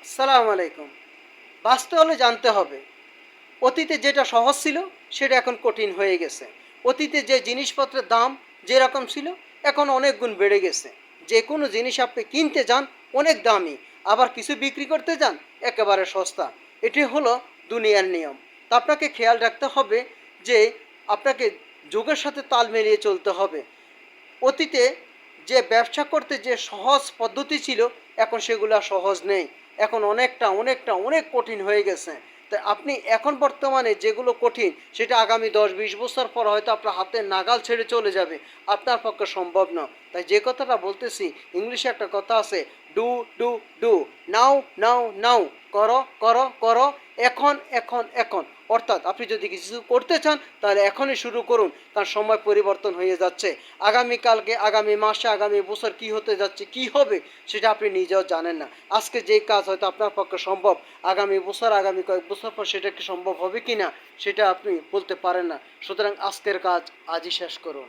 আসসালামু আলাইকুম। বাঁচতে হলে জানতে হবে অতীতে যেটা সহজ ছিল সেটা এখন কঠিন হয়ে গেছে। অতীতে যে জিনিসপত্রের দাম যেরকম ছিল এখন অনেক গুণ বেড়ে গেছে। যে কোনো জিনিস আপনি কিনতে যান অনেক দামি, আবার কিছু বিক্রি করতে যান একেবারে সস্তা। এটি হলো দুনিয়ার নিয়ম। তা আপনাকে খেয়াল রাখতে হবে যে আপনাকে যুগের সাথে তাল মিলিয়ে চলতে হবে। অতীতে যে ব্যবসা করতে যে সহজ পদ্ধতি ছিল এখন সেগুলো আর সহজ নেই। এখন অনেক কঠিন হয়ে গেছে। তাই আপনি এখন বর্তমানে যেগুলো কঠিন সেটা আগামী 10-20 বছর পর হয়তো আপনার হাতের নাগাল ছেড়ে চলে যাবে। আপনার পক্ষে সম্ভব না। তাই যে কথাটা বলতেছি, ইংলিশে একটা কথা আছে, ডু ডু ডু, নাও নাও নাও, করো করো করো, এখন এখন এখন। অর্থাৎ আপনি যদি কিছু করতে চান তাহলে এখনই শুরু করুন, কারণ সময় পরিবর্তন হয়ে যাচ্ছে। আগামীকালকে, আগামী মাসে, আগামী বছর কী হতে যাচ্ছে, কী হবে সেটা আপনি নিজেও জানেন না। আজকে যেই কাজ হয়তো আপনার পক্ষে সম্ভব, আগামী বছর, আগামী কয়েক বছর পর সেটা কি সম্ভব হবে কি না সেটা আপনি বলতে পারেন না। সুতরাং আজকের কাজ আজই শেষ করুন।